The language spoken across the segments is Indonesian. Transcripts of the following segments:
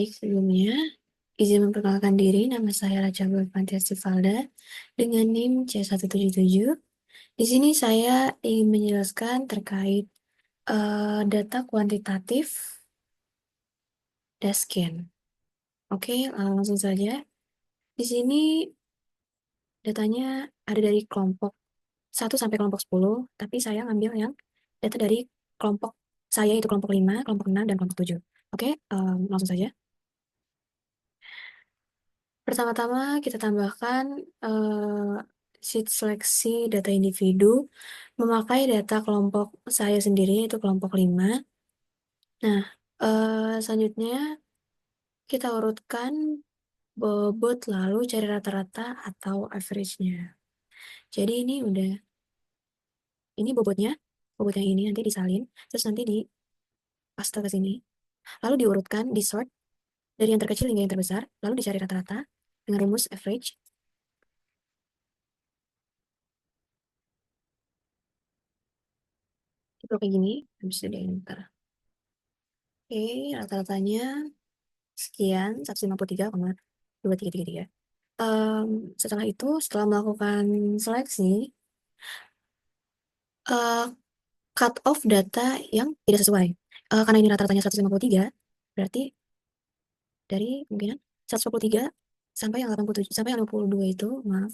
Sebelumnya, izin memperkenalkan diri, nama saya Raja Gulfantiasi Valda dengan NIM C177. Di sini saya ingin menjelaskan terkait data kuantitatif Dasken. Oke, langsung saja. Di sini datanya ada dari kelompok 1 sampai kelompok 10, tapi saya ngambil yang data dari kelompok saya, itu kelompok 5, kelompok 6, dan kelompok 7. Oke, langsung saja. Pertama-tama kita tambahkan sheet seleksi data individu memakai data kelompok saya sendiri, yaitu kelompok 5. Nah, selanjutnya kita urutkan bobot lalu cari rata-rata atau average-nya. Jadi ini bobotnya ini nanti disalin, terus nanti di paste ke sini. Lalu diurutkan, di sort dari yang terkecil hingga yang terbesar, lalu dicari rata-rata dengan rumus average. Itu kayak gini, habis itu di enter. Oke, rata-ratanya sekian, 153,2333. Setelah itu, setelah melakukan seleksi, eh, cut off data yang tidak sesuai. Karena ini rata-ratanya 153, berarti dari kemungkinan 153 sampai yang 87, sampai yang 62 itu, maaf,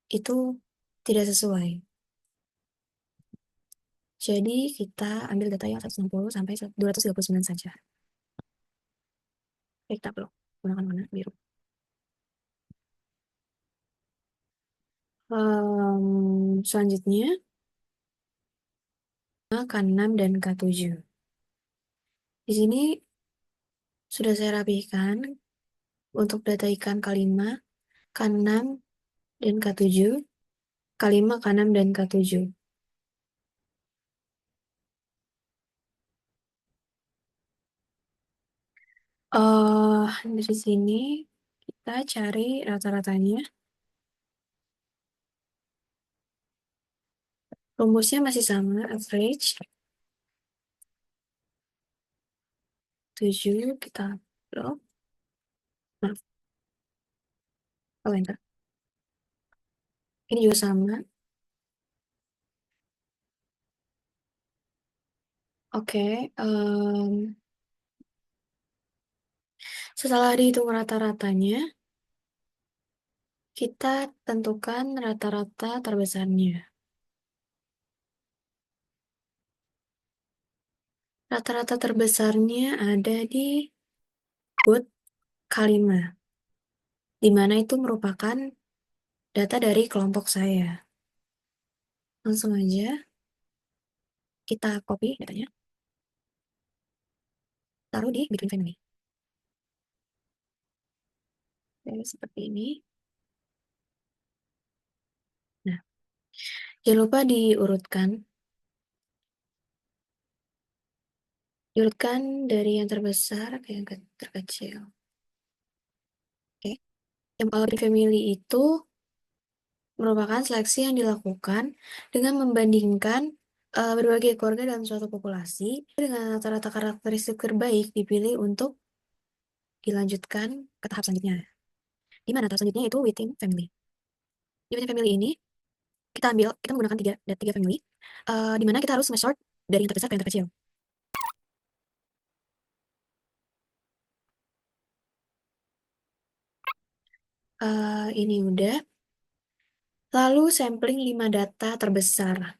itu tidak sesuai. Jadi kita ambil data yang 160 sampai 239 saja. Kita blok, gunakan warna biru. Selanjutnya, K6 dan K7. Di sini sudah saya rapihkan untuk data ikan K5, K6, dan K7. K5, K6, dan K7. Dari sini kita cari rata-ratanya. Rumusnya masih sama, average. 7 kita blok. Maaf, enter. Ini juga sama. Oke, setelah dihitung rata-ratanya, kita tentukan rata-rata terbesarnya. Rata-rata terbesarnya ada di bot K5, di mana itu merupakan data dari kelompok saya. Langsung aja kita copy datanya, taruh di between family. Oke, seperti ini. Nah, jangan lupa diurutkan dari yang terbesar ke yang terkecil. Oke, yang between family itu merupakan seleksi yang dilakukan dengan membandingkan berbagai keluarga dalam suatu populasi dengan rata-rata karakteristik terbaik dipilih untuk dilanjutkan ke tahap selanjutnya. Di mana tahap selanjutnya itu within family. Di within family ini kita menggunakan tiga family, di mana kita harus nge-sort dari yang terbesar ke yang terkecil. Ini udah. Lalu sampling 5 data terbesar.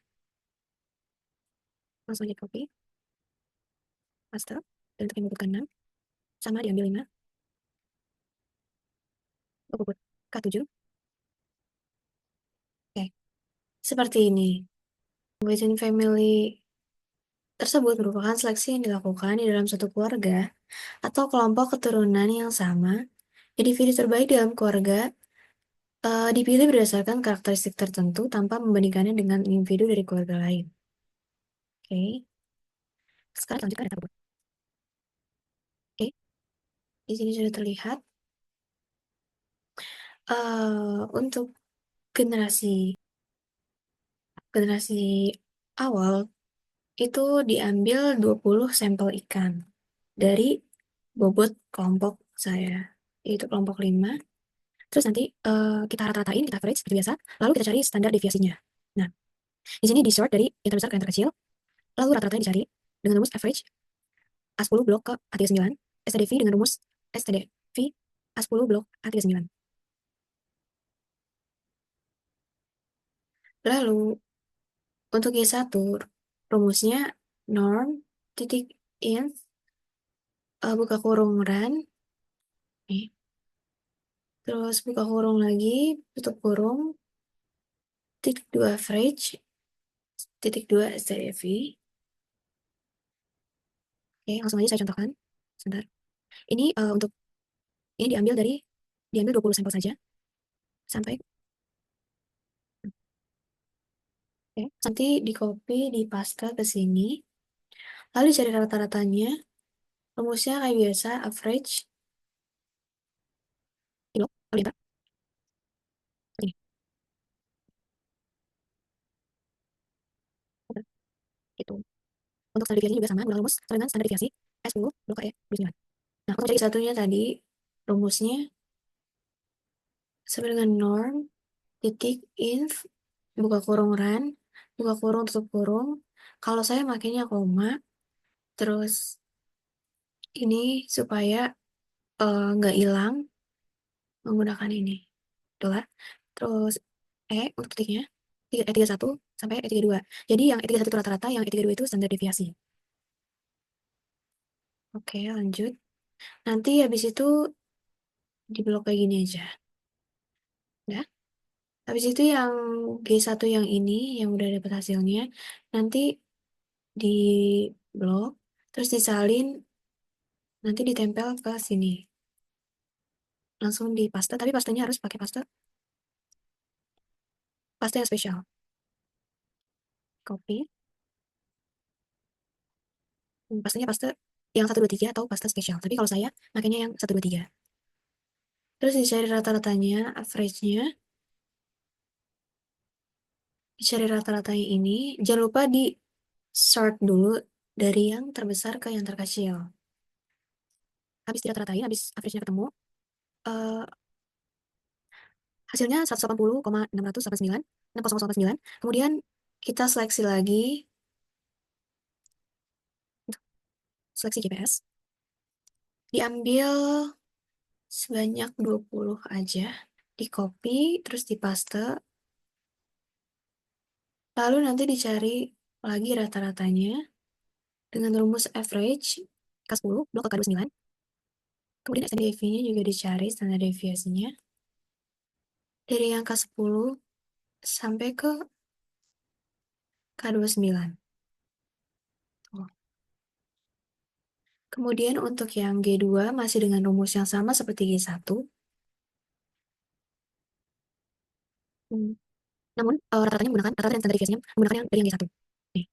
Langsung aja copy, paste, dan untuk yang membutuhkan 6, sama diambil 5, untuk K7. Oke, seperti ini. Within family tersebut merupakan seleksi yang dilakukan di dalam suatu keluarga atau kelompok keturunan yang sama. Individu terbaik dalam keluarga dipilih berdasarkan karakteristik tertentu tanpa membandingkannya dengan individu dari keluarga lain. Oke, sekarang lanjutkan data bobot. Oke, di sini sudah terlihat untuk generasi generasi awal itu diambil 20 sampel ikan dari bobot kelompok saya, yaitu kelompok 5. Terus nanti kita rata-ratain, kita average seperti biasa, lalu kita cari standar deviasinya. Nah, di sini di sort dari yang terbesar ke yang terkecil, lalu rata-ratanya dicari dengan rumus average A10 blok ke A39, STDV dengan rumus STDV A10 blok A39. Lalu, untuk Y1, rumusnya norm titik inf buka kurung run, nih. Terus buka kurung lagi, tutup kurung, titik 2 average, titik 2 STDV. Oke, langsung aja saya contohkan. Sebentar. Ini untuk ini diambil 20 sampel saja sampai oke. Nanti di copy, di paste ke sini. Lalu cari rata-ratanya. Rumusnya kayak biasa average kilo kali apa? Ini. Oke, gitu. Untuk standar deviasinya juga sama, gunakan rumus sama dengan standar deviasi S10 blok E 29. Nah, untuk cari satunya tadi rumusnya sama dengan norm titik inf buka kurung run buka kurung tutup kurung. Kalau saya makainya koma, terus ini supaya nggak hilang menggunakan ini dolar. Terus untuk titiknya E31 sampai E32. Jadi yang E31 itu rata-rata, yang E32 itu standar deviasi. Oke, lanjut. Nanti habis itu di blok kayak gini aja. Ya. Habis itu yang G1 yang ini, yang udah dapat hasilnya, nanti di blok, terus disalin, nanti ditempel ke sini. Langsung di paste, tapi pastenya harus pakai paste yang spesial. Copy. Pastenya paste yang 123 atau paste spesial. Tapi kalau saya makanya yang 123. Terus dicari rata-ratanya, average-nya. Dicari rata-ratanya ini. Jangan lupa di sort dulu dari yang terbesar ke yang terkecil. Habis dirata-ratain, habis average-nya ketemu, eh, hasilnya 180,689, 60089. Kemudian kita seleksi lagi, seleksi GPS. Diambil sebanyak 20 aja. Di copy, terus di paste. Lalu nanti dicari lagi rata-ratanya dengan rumus average K10 blok ke K29. Kemudian STDV-nya juga dicari standar deviasinya dari yang K10 sampai ke K29. Tuh. Kemudian untuk yang G2 masih dengan rumus yang sama seperti G1. Hmm. Namun rata-ratanya menggunakan rata-rata dan standar deviasinya menggunakan yang dari yang G1. Nih.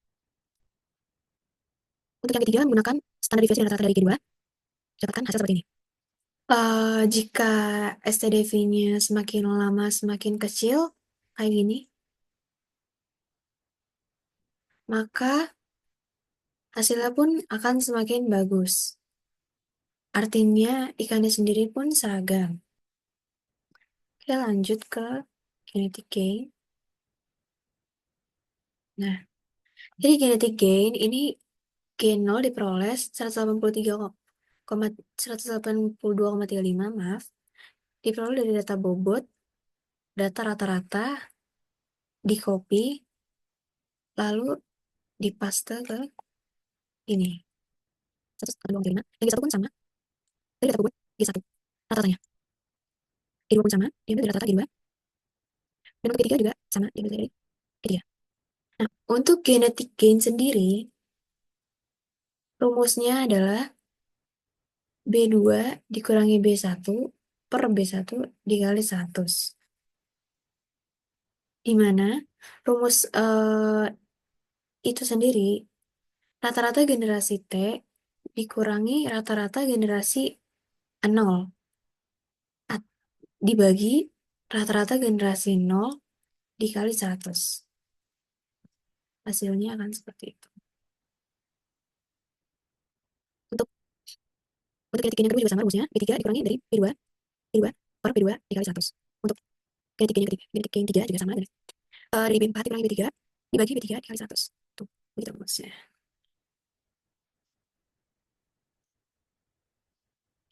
Untuk yang ketiga menggunakan standar deviasi dan rata-rata dari G2, dapatkan hasil seperti ini. Jika STDV-nya semakin lama semakin kecil, kayak gini, maka hasilnya pun akan semakin bagus. Artinya ikannya sendiri pun seragam. Oke, lanjut ke kinetic gain. Nah, jadi kinetic gain ini gain 0 diperoleh 182,35, maaf, diperoleh dari data bobot, data rata-rata, di copy, lalu dipaste ke ini. 182,35. Yang G1 pun sama, dari data bobot G1. Rata-ratanya. G2 pun sama, diambil dari rata-rata G2. Dan untuk G3 juga sama, diambil dari G3. Nah, untuk genetic gain sendiri, rumusnya adalah B2 dikurangi B1 per B1 dikali 100. Di mana rumus itu sendiri, rata-rata generasi T dikurangi rata-rata generasi 0. Dibagi rata-rata generasi 0 dikali 100. Hasilnya akan seperti itu. Untuk Untuk kinetik gain yang kedua juga sama rumusnya, B3 dikurangi dari B2, B2 per B2 dikali 100. Untuk kinetik gain yang ketiga, kinetik gain 3 juga sama, dari B4 dikurangi B3 dibagi B3 dikali 100. Tuh, begitu rumusnya.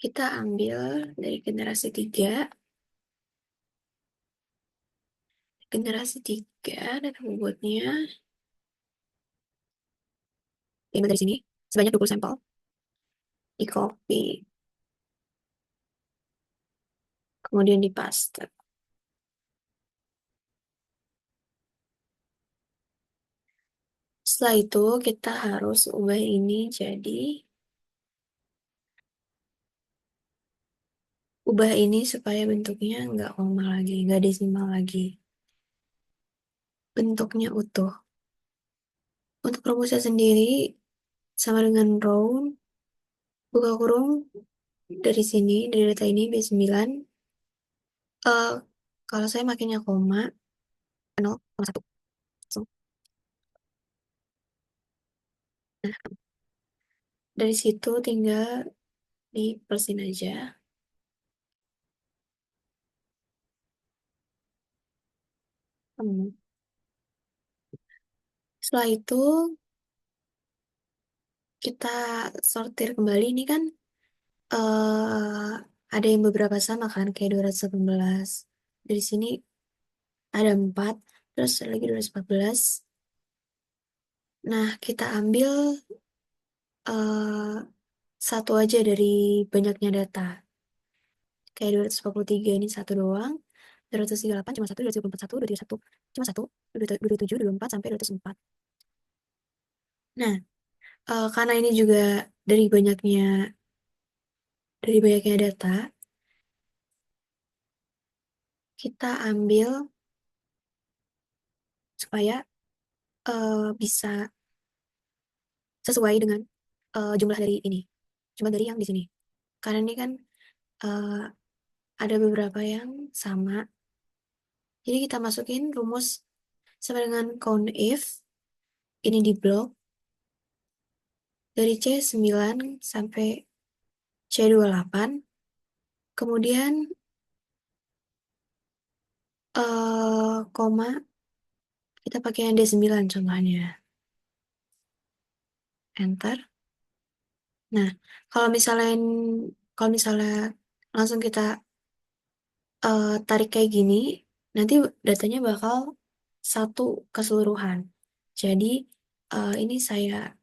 Kita ambil dari generasi 3 data bobotnya, diambil dari sini, sebanyak 20 sampel, di copy, kemudian di paste. Setelah itu kita harus ubah ini jadi, ubah ini supaya bentuknya nggak koma lagi, nggak desimal lagi. Bentuknya utuh. Untuk rumusnya sendiri sama dengan round, buka kurung, dari sini, dari data ini B9, eh, kalau saya makainya koma, 0,1. Langsung. Nah, dari situ tinggal di persin aja. Hmm. Setelah itu kita sortir kembali. Ini kan ada yang beberapa sama kan, kayak 218. Dari sini ada 4, terus ada lagi 214. Nah, kita ambil eh, satu aja dari banyaknya data. Kayak 243 ini satu doang. 238 cuma satu, 234 satu, 231 cuma satu, 227, 224 sampai 204. Nah, karena ini juga dari banyaknya dari banyaknya data, kita ambil supaya bisa sesuai dengan jumlah dari ini, jumlah dari yang di sini. Karena ini kan eh, ada beberapa yang sama. Jadi kita masukin rumus sama dengan count if ini di blok dari C9 sampai C28. Kemudian koma kita pakai yang D9 contohnya. Enter. Nah, kalau misalnya kalau misalnya langsung kita tarik kayak gini, nanti datanya bakal satu keseluruhan. Jadi ini saya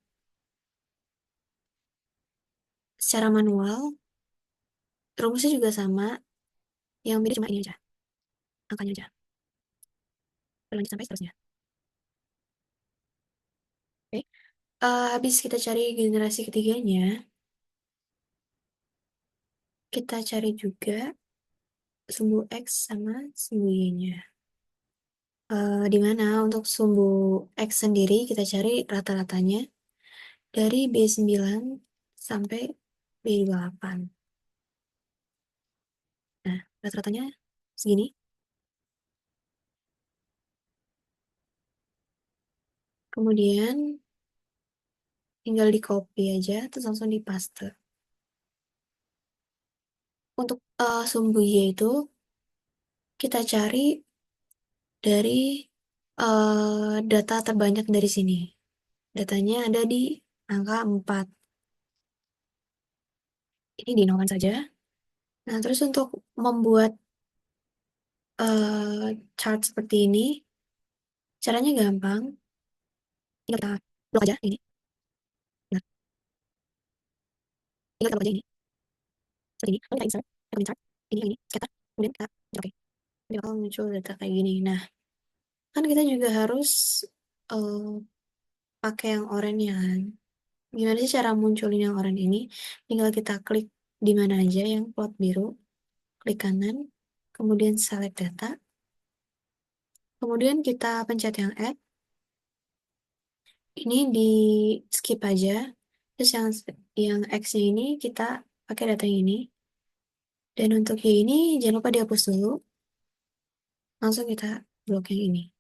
secara manual, rumusnya juga sama, yang beda cuma ini aja, angkanya aja. Berlanjut sampai seterusnya. Oke. Habis kita cari generasi ketiganya, kita cari juga sumbu X sama sumbu Y-nya. Di mana untuk sumbu X sendiri kita cari rata-ratanya dari B9 sampai B28. Nah, rata-ratanya segini. Kemudian tinggal di copy aja, terus langsung di paste. Untuk sumbu Y itu kita cari dari data terbanyak dari sini. Datanya ada di angka 4. Ini dinolkan saja. Nah, terus untuk membuat chart seperti ini, caranya gampang. Tinggal kita blok aja ini. Nah, tinggal kita blok aja ini. Seperti ini. Lalu kita insert, kita bikin chart. Ini, scatter. Kemudian kita oke. Jadi bakal muncul data kayak gini. Nah, kan kita juga harus eh, pakai yang oranye kan. Gimana sih cara munculin yang oranye ini? Tinggal kita klik di mana aja yang plot biru, klik kanan, kemudian select data, kemudian kita pencet yang add, ini di skip aja, terus yang X-nya ini kita pakai data yang ini, dan untuk Y ini jangan lupa dihapus dulu, langsung kita blok yang ini.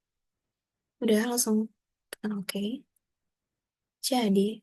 Udah langsung tekan OK. Jadi